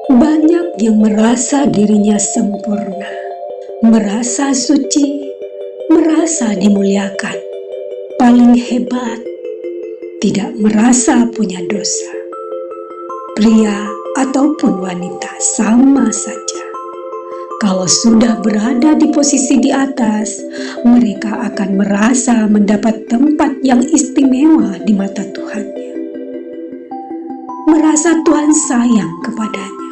Banyak yang merasa dirinya sempurna, merasa suci, merasa dimuliakan, paling hebat, tidak merasa punya dosa. Pria ataupun wanita sama saja. Kalau sudah berada di posisi di atas, mereka akan merasa mendapat tempat yang istimewa di mata Tuhannya. Merasa Tuhan sayang kepadanya,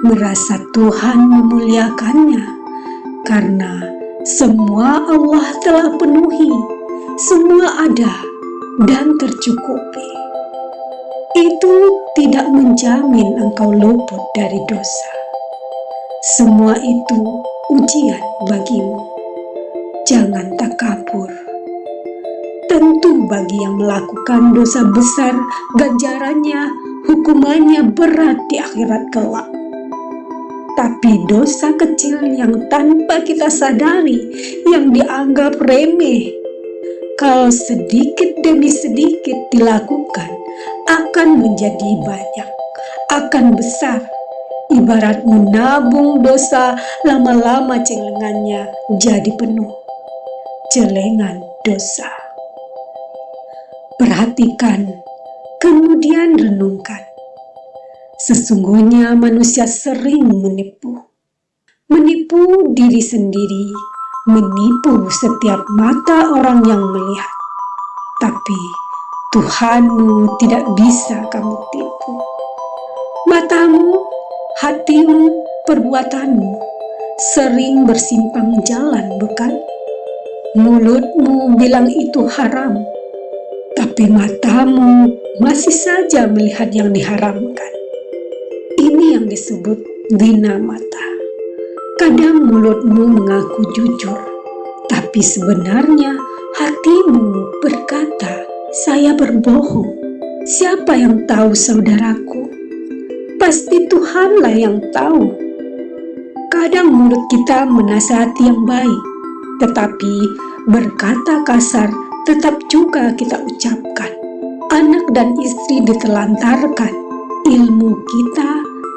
merasa Tuhan memuliakannya, karena semua Allah telah penuhi, semua ada dan tercukupi. Itu tidak menjamin engkau luput dari dosa. Semua itu ujian bagimu. Jangan takabur. Tentu bagi yang melakukan dosa besar, ganjarannya, hukumannya berat di akhirat kelak. Tapi dosa kecil yang tanpa kita sadari, yang dianggap remeh, kalau sedikit demi sedikit dilakukan, akan menjadi banyak, akan besar. Ibarat menabung dosa, lama-lama celengannya jadi penuh. Celengan dosa. Perhatikan, kemudian renungkan. Sesungguhnya manusia sering menipu. Menipu diri sendiri, menipu setiap mata orang yang melihat. Tapi Tuhanmu tidak bisa kamu tipu. Matamu, hatimu, perbuatanmu sering bersimpang jalan, bukan? Mulutmu bilang itu haram, tapi matamu masih saja melihat yang diharamkan. Ini yang disebut zina mata. Kadang mulutmu mengaku jujur, tapi sebenarnya hatimu berkata, saya berbohong. Siapa yang tahu, saudaraku? Pasti Tuhanlah yang tahu. Kadang mulut kita menasihati yang baik, tetapi berkata kasar tetap juga kita ucapkan. Anak dan istri ditelantarkan. Ilmu kita,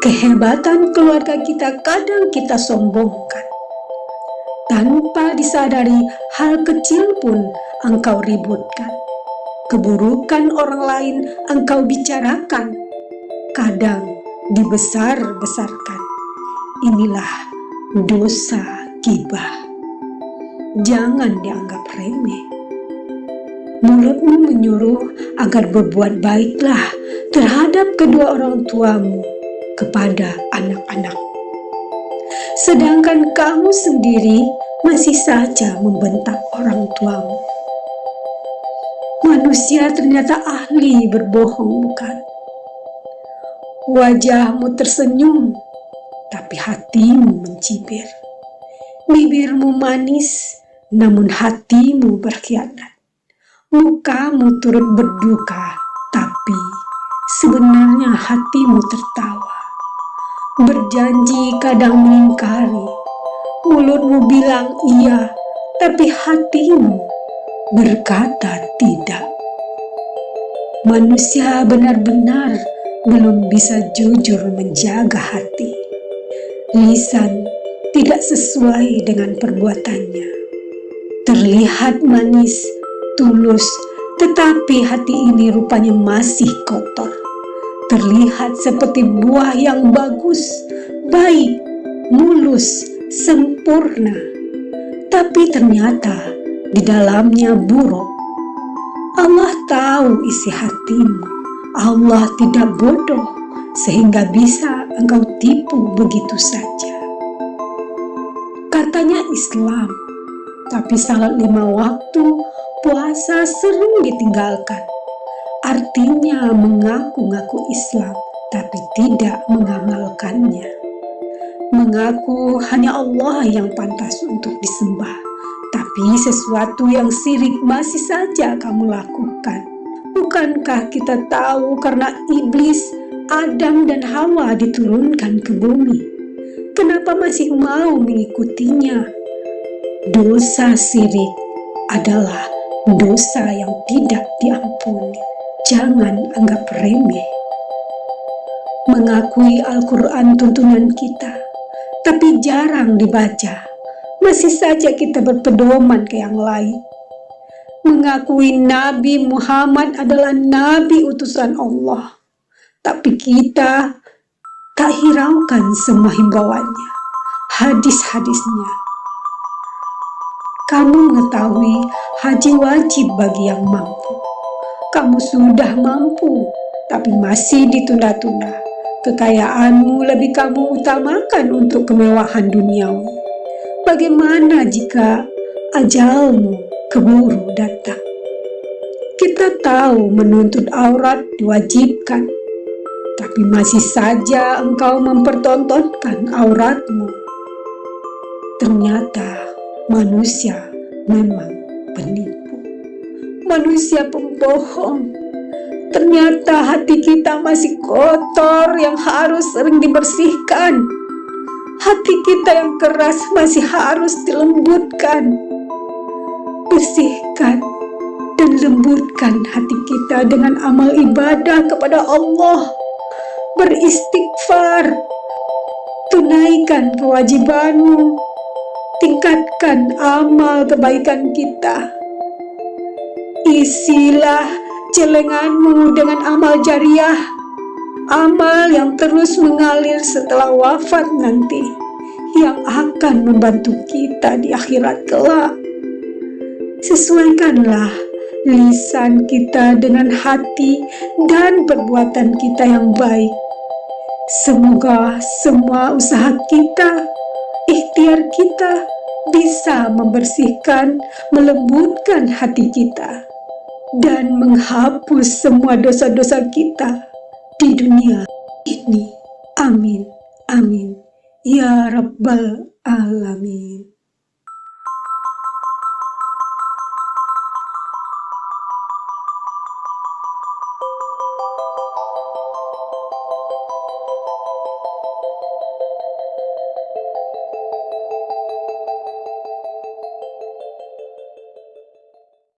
kehebatan keluarga kita kadang kita sombongkan. Tanpa disadari, hal kecil pun engkau ributkan. Keburukan orang lain engkau bicarakan. Kadang dibesar-besarkan. Inilah dosa ghibah. Jangan dianggap remeh. Mulutmu menyuruh agar berbuat baiklah terhadap kedua orang tuamu, kepada anak-anak. Sedangkan kamu sendiri masih saja membentak orang tuamu. Manusia ternyata ahli berbohong, bukan? Wajahmu tersenyum, tapi hatimu mencibir. Bibirmu manis, namun hatimu berkhianat. Mukamu turut berduka, tapi sebenarnya hatimu tertawa. Berjanji kadang mengingkari. Mulutmu bilang iya, tapi hatimu berkata tidak. Manusia benar-benar belum bisa jujur menjaga hati. Lisan tidak sesuai dengan perbuatannya. Terlihat manis, tulus, tetapi hati ini rupanya masih kotor. Terlihat seperti buah yang bagus, baik, mulus, sempurna. Tapi ternyata di dalamnya buruk. Allah tahu isi hatimu. Allah tidak bodoh sehingga bisa engkau tipu begitu saja. Katanya Islam, tapi salat 5 waktu, puasa sering ditinggalkan. Artinya mengaku-ngaku Islam, tapi tidak mengamalkannya. Mengaku hanya Allah yang pantas untuk disembah, tapi sesuatu yang syirik masih saja kamu lakukan. Bukankah kita tahu karena iblis, Adam dan Hawa diturunkan ke bumi? Kenapa masih mau mengikutinya? Dosa syirik adalah dosa yang tidak diampuni. Jangan anggap remeh. Mengakui Al-Quran tuntunan kita, tapi jarang dibaca. Masih saja kita berpedoman ke yang lain. Mengakui Nabi Muhammad adalah Nabi utusan Allah, tapi kita tak hiraukan semua himbauannya, hadis-hadisnya. Kamu mengetahui haji wajib bagi yang mampu. Kamu sudah mampu, tapi masih ditunda-tunda. Kekayaanmu lebih kamu utamakan untuk kemewahan duniawi. Bagaimana jika ajalmu keburu datang? Kita tahu menuntut aurat diwajibkan, tapi masih saja engkau mempertontonkan auratmu. Ternyata manusia memang penipu, manusia pembohong. Ternyata hati kita masih kotor yang harus sering dibersihkan. Hati kita yang keras masih harus dilembutkan. Bersihkan dan lembutkan hati kita dengan amal ibadah kepada Allah. Beristighfar, tunaikan kewajibanmu, tingkatkan amal kebaikan kita. Isilah celenganmu dengan amal jariah, amal yang terus mengalir setelah wafat nanti, yang akan membantu kita di akhirat kelak. Sesuaikanlah lisan kita dengan hati dan perbuatan kita yang baik. Semoga semua usaha kita, ikhtiar kita bisa membersihkan, melembutkan hati kita, dan menghapus semua dosa-dosa kita di dunia ini. Amin, amin, ya Rabbal Alamin.